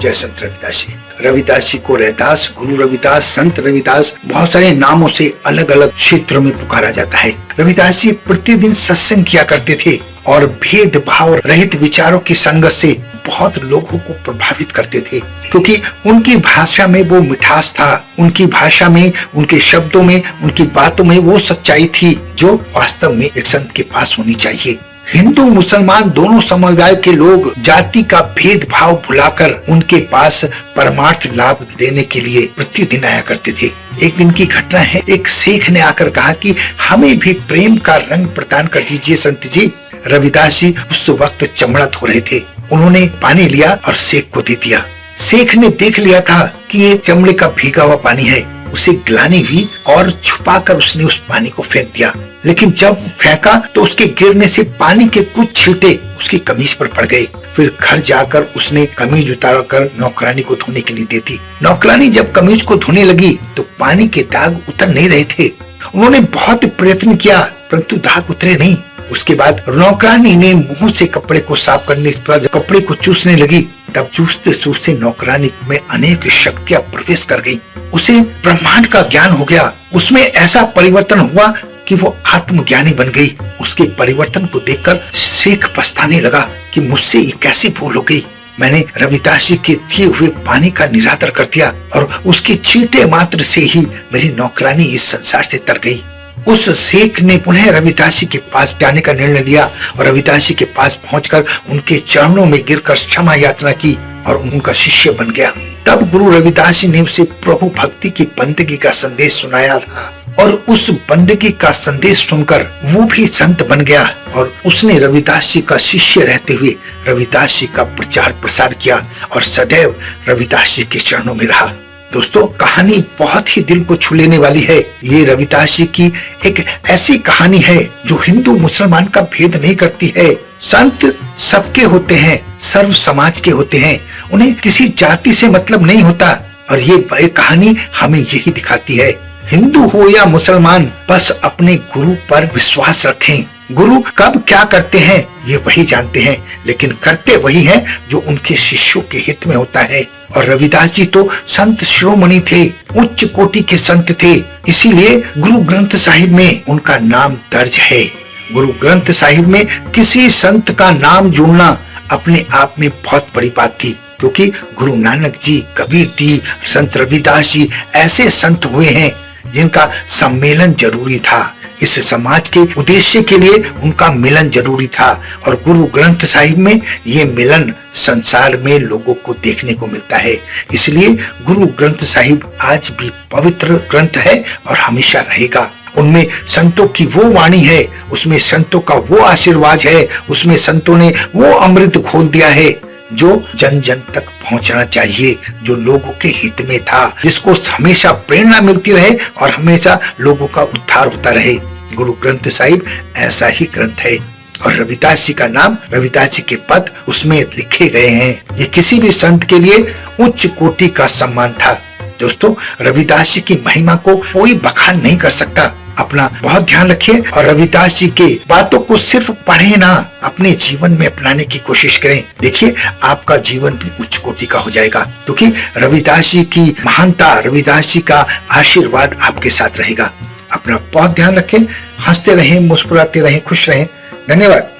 जय संत रविदास जी। रविदास जी को रैदास, गुरु रविदास, संत रविदास, बहुत सारे नामों से अलग अलग क्षेत्रों में पुकारा जाता है। रविदास जी प्रतिदिन सत्संग किया करते थे और भेदभाव रहित विचारों की संगत से बहुत लोगों को प्रभावित करते थे, क्योंकि उनकी भाषा में वो मिठास था, उनकी भाषा में, उनके शब्दों में, उनकी बातों में वो सच्चाई थी जो वास्तव में एक संत के पास होनी चाहिए। हिंदू मुसलमान दोनों समुदाय के लोग जाति का भेदभाव भुलाकर उनके पास परमार्थ लाभ देने के लिए प्रतिदिन आया करते थे। एक दिन की घटना है, एक शेख ने आकर कहा कि हमें भी प्रेम का रंग प्रदान कर दीजिए संत जी। रविदास जी उस वक्त चमड़ा धो रहे थे। उन्होंने पानी लिया और शेख को दे दिया। शेख ने देख लिया था कि ये चमड़े का भीगा हुआ पानी है। उसे ग्लानि हुई और छुपाकर उसने उस पानी को फेंक दिया, लेकिन जब फेंका तो उसके गिरने से पानी के कुछ छींटे उसकी कमीज पर पड़ गए। फिर घर जाकर उसने कमीज उतारकर नौकरानी को धोने के लिए दे दी। नौकरानी जब कमीज को धोने लगी तो पानी के दाग उतर नहीं रहे थे। उन्होंने बहुत प्रयत्न किया परंतु दाग उतरे नहीं। उसके बाद नौकरानी ने मुंह से कपड़े को साफ करने पर कपड़े को चूसने लगी। तब चूसते चूसते नौकरानी में अनेक शक्तियां प्रवेश कर गई। उसे ब्रह्मांड का ज्ञान हो गया। उसमें ऐसा परिवर्तन हुआ कि वो आत्मज्ञानी बन गई। उसके परिवर्तन को देखकर शेख पछताने लगा कि मुझसे ये कैसी भूल हो गई। मैंने रविदास जी के दिए हुए पानी का निरादर कर दिया और उसके छींटे मात्र से ही मेरी नौकरानी इस संसार से तर गई। उस शेख ने पुनः रविदास जी के पास जाने का निर्णय लिया और रविदास जी के पास पहुंचकर उनके चरणों में गिरकर क्षमा याचना की और उनका शिष्य बन गया। तब गुरु रविदास जी ने उसे प्रभु भक्ति की बंदगी का संदेश सुनाया था और उस बंदगी का संदेश सुनकर वो भी संत बन गया और उसने रविदास जी का शिष्य रहते हुए रविदास जी का प्रचार प्रसार किया और सदैव रविदास जी के चरणों में रहा। दोस्तों, कहानी बहुत ही दिल को छू लेने वाली है। ये रविदास जी की एक ऐसी कहानी है जो हिंदू मुसलमान का भेद नहीं करती है। संत सबके होते हैं, सर्व समाज के होते हैं, उन्हें किसी जाति से मतलब नहीं होता और ये कहानी हमें यही दिखाती है। हिंदू हो या मुसलमान, बस अपने गुरु पर विश्वास रखें। गुरु कब क्या करते हैं ये वही जानते हैं, लेकिन करते वही हैं जो उनके शिष्यों के हित में होता है। और रविदास जी तो संत शिरोमणि थे, उच्च कोटि के संत थे, इसीलिए गुरु ग्रंथ साहिब में उनका नाम दर्ज है। गुरु ग्रंथ साहिब में किसी संत का नाम जोड़ना अपने आप में बहुत बड़ी बात थी, क्योंकि गुरु नानक जी, कबीर जी, संत रविदास जी ऐसे संत हुए हैं जिनका सम्मेलन जरूरी था। इस समाज के उद्देश्य के लिए उनका मिलन जरूरी था और गुरु ग्रंथ साहिब में ये मिलन संसार में लोगों को देखने को मिलता है। इसलिए गुरु ग्रंथ साहिब आज भी पवित्र ग्रंथ है और हमेशा रहेगा। उनमें संतों की वो वाणी है, उसमें संतों का वो आशीर्वाद है, उसमें संतों ने वो अमृत घोल दिया है जो जन जन तक पहुंचना चाहिए, जो लोगों के हित में था, जिसको हमेशा प्रेरणा मिलती रहे और हमेशा लोगों का उद्धार होता रहे। गुरु ग्रंथ साहिब ऐसा ही ग्रंथ है और रविदास जी का नाम, रविदास जी के पद उसमें लिखे गए हैं। ये किसी भी संत के लिए उच्च कोटि का सम्मान था। दोस्तों, रविदास जी की महिमा को कोई बखान नहीं कर सकता। अपना बहुत ध्यान रखिए और रविदास जी के बातों को सिर्फ पढ़े ना, अपने जीवन में अपनाने की कोशिश करें। देखिए, आपका जीवन भी उच्च कोटि का हो जाएगा, क्योंकि रविदास जी की महानता, रविदास जी का आशीर्वाद आपके साथ रहेगा। अपना बहुत ध्यान रखें, हंसते रहें, मुस्कुराते रहें, खुश रहें। धन्यवाद।